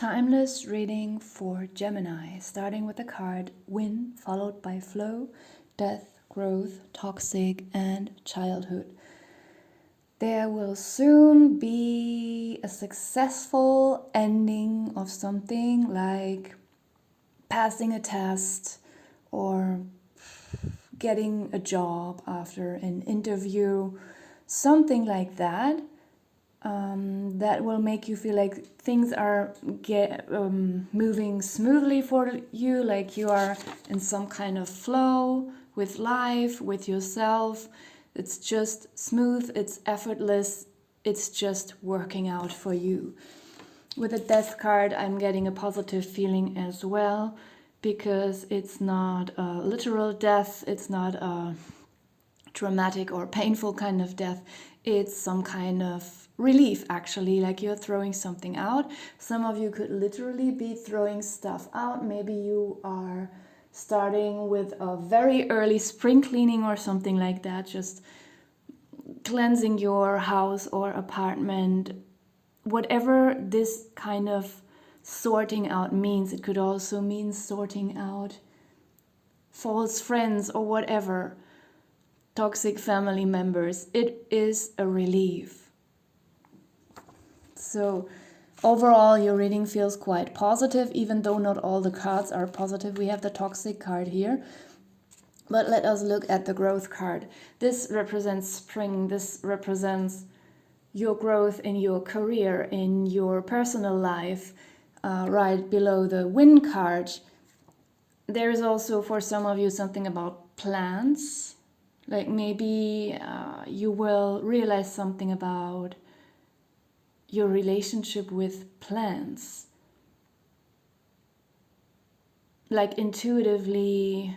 Timeless reading for Gemini, starting with the card Win, followed by Flow, Death, Growth, Toxic, and Childhood. There will soon be a successful ending of something like passing a test or getting a job after an interview, something like that. That will make you feel like things are moving smoothly for you, like you are in some kind of flow with life, with yourself. It's just smooth, it's effortless, it's just working out for you. With the Death card, I'm getting a positive feeling as well, because it's not a literal death, it's not a dramatic or painful kind of death. It's some kind of relief, actually, like you're throwing something out. Some of you could literally be throwing stuff out. Maybe you are starting with a very early spring cleaning or something like that, just cleansing your house or apartment. Whatever this kind of sorting out means, it could also mean sorting out false friends or whatever, toxic family members. It is a relief. So overall, your reading feels quite positive, even though not all the cards are positive. We have the Toxic card here. But let us look at the Growth card. This represents spring. This represents your growth in your career, in your personal life. Right below the Win card, there is also for some of you something about plans. Like maybe you will realize something about your relationship with plants. Like intuitively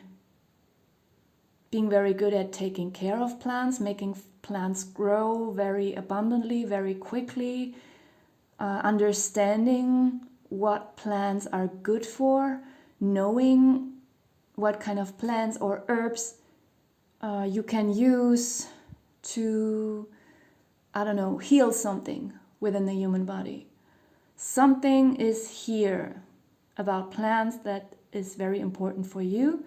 being very good at taking care of plants, making plants grow very abundantly, very quickly, understanding what plants are good for, knowing what kind of plants or herbs you can use to, heal something within the human body. Something is here about plants that is very important for you.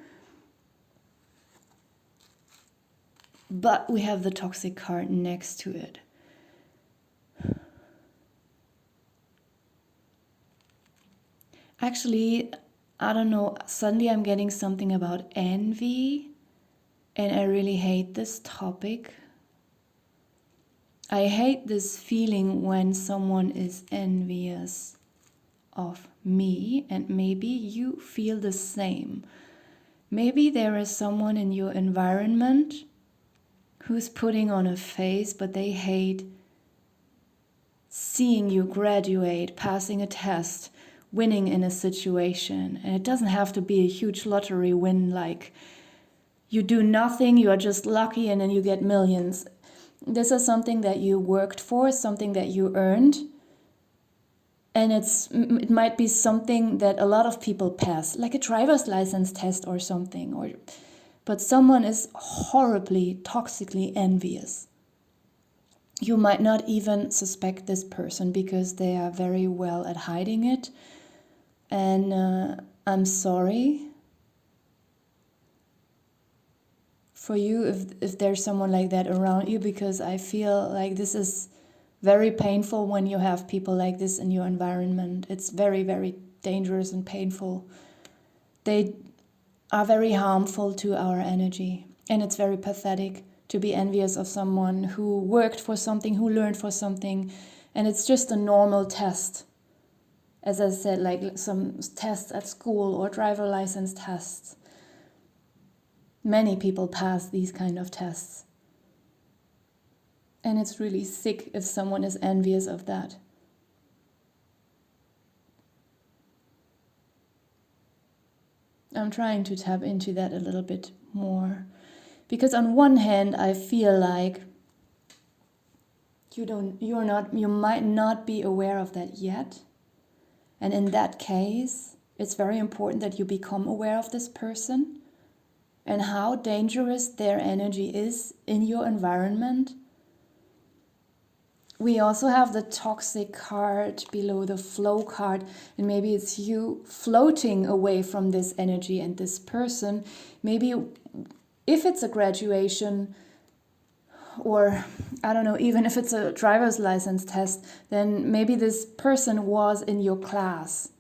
But we have the Toxic card next to it. Actually, suddenly I'm getting something about envy, and I really hate this topic. I hate this feeling when someone is envious of me, and maybe you feel the same. Maybe there is someone in your environment who's putting on a face, but they hate seeing you graduate, passing a test, winning in a situation. And it doesn't have to be a huge lottery win, like you do nothing, you are just lucky, and then you get millions. This is something that you worked for, something that you earned. And it might be something that a lot of people pass, like a driver's license test or something. But someone is horribly, toxically envious. You might not even suspect this person because they are very well at hiding it. And I'm sorry for you if there's someone like that around you, because I feel like this is very painful when you have people like this in your environment. It's very, very dangerous and painful. They are very harmful to our energy, and it's very pathetic to be envious of someone who worked for something, who learned for something, and it's just a normal test. As I said, like some tests at school or driver license tests. Many people pass these kind of tests. And it's really sick if someone is envious of that. I'm trying to tap into that a little bit more. Because on one hand, I feel like you might not be aware of that yet. And in that case, it's very important that you become aware of this person and how dangerous their energy is in your environment. We also have the toxic card below the flow card, and maybe it's you floating away from this energy and this person. Maybe if it's a graduation, or I don't know, even if it's a driver's license test, then maybe this person was in your class,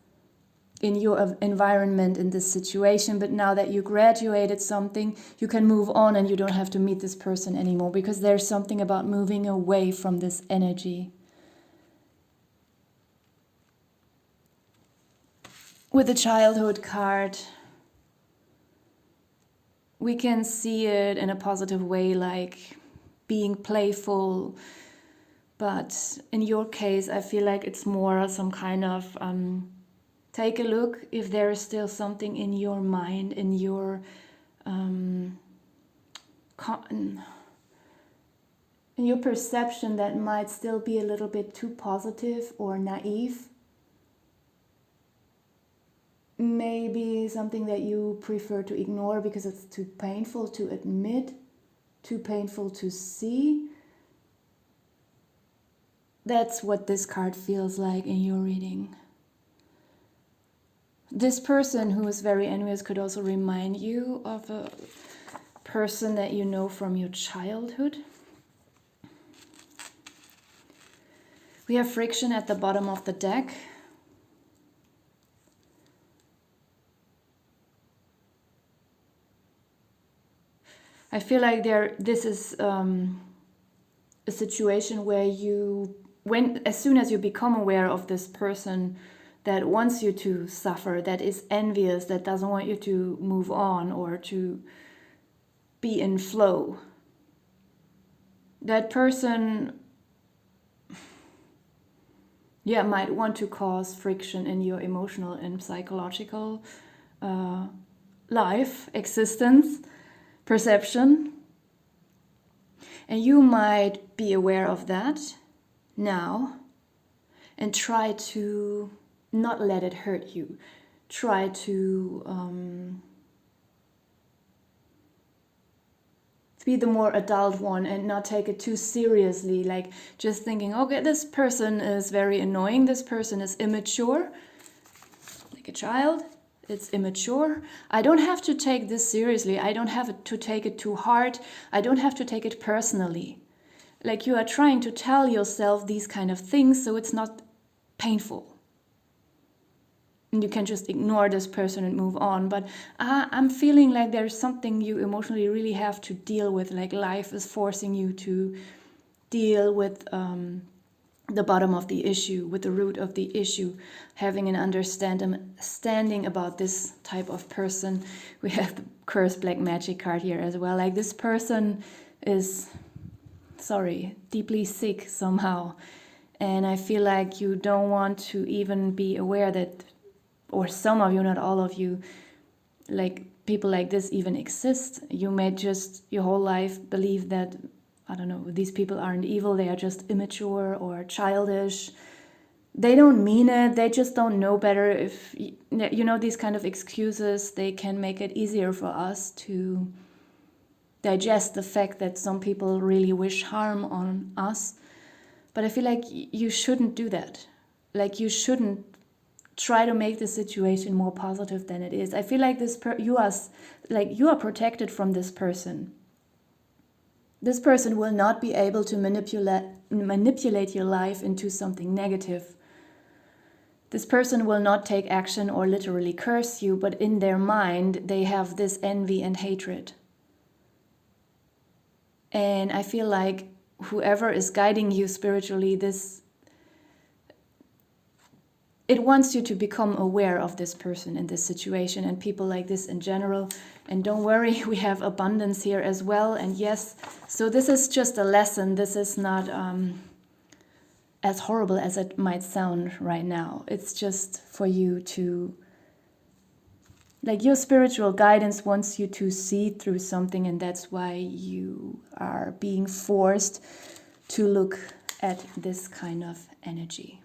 in your environment, in this situation, but now that you graduated something, you can move on and you don't have to meet this person anymore, because there's something about moving away from this energy. With the childhood card, we can see it in a positive way, like being playful, but in your case, I feel like it's more some kind of take a look if there is still something in your mind, in your in your perception that might still be a little bit too positive or naive. Maybe something that you prefer to ignore because it's too painful to admit, too painful to see. That's what this card feels like in your reading. This person who is very envious could also remind you of a person that you know from your childhood. We have friction at the bottom of the deck. I feel like this is a situation where as soon as you become aware of this person that wants you to suffer, that is envious, that doesn't want you to move on or to be in flow, that person, might want to cause friction in your emotional and psychological life, existence, perception. And you might be aware of that now and try to not let it hurt you. Try to be the more adult one and not take it too seriously, like just thinking, okay, this person is very annoying, this person is immature, like a child. It's immature. I don't have to take this seriously. I don't have to take it too hard. I don't have to take it personally. Like you are trying to tell yourself these kind of things so it's not painful. And you can just ignore this person and move on. But I'm feeling like there's something you emotionally really have to deal with. Like life is forcing you to deal with the bottom of the issue, with the root of the issue, having an understanding about this type of person. We have the cursed black magic card here as well. Like this person is, deeply sick somehow. And I feel like you don't want to even be aware that, or some of you, not all of you, like people like this even exist. You may just your whole life believe that, I don't know, these people aren't evil, they are just immature or childish. They don't mean it, they just don't know better. If you know, these kind of excuses, they can make it easier for us to digest the fact that some people really wish harm on us. But I feel like you shouldn't do that. Like you shouldn't try to make the situation more positive than it is. I feel like you are protected from this person. This person will not be able to manipulate your life into something negative. This person will not take action or literally curse you, but in their mind, they have this envy and hatred. And I feel like whoever is guiding you spiritually, it wants you to become aware of this person in this situation and people like this in general. And don't worry, we have abundance here as well. And yes, so this is just a lesson. This is not as horrible as it might sound right now. It's just for you to, like, your spiritual guidance wants you to see through something, and that's why you are being forced to look at this kind of energy.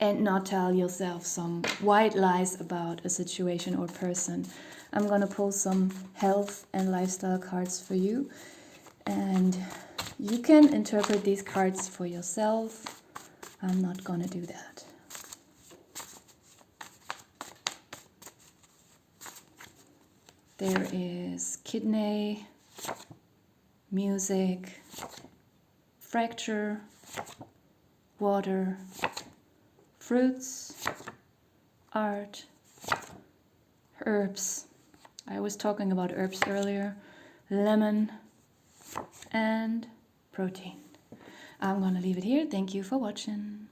And not tell yourself some white lies about a situation or person. I'm going to pull some health and lifestyle cards for you. And You can interpret these cards for yourself. I'm not gonna do that. There is kidney, music, fracture, water, fruits, art, herbs. I was talking about herbs earlier. Lemon and protein. I'm gonna leave it here. Thank you for watching.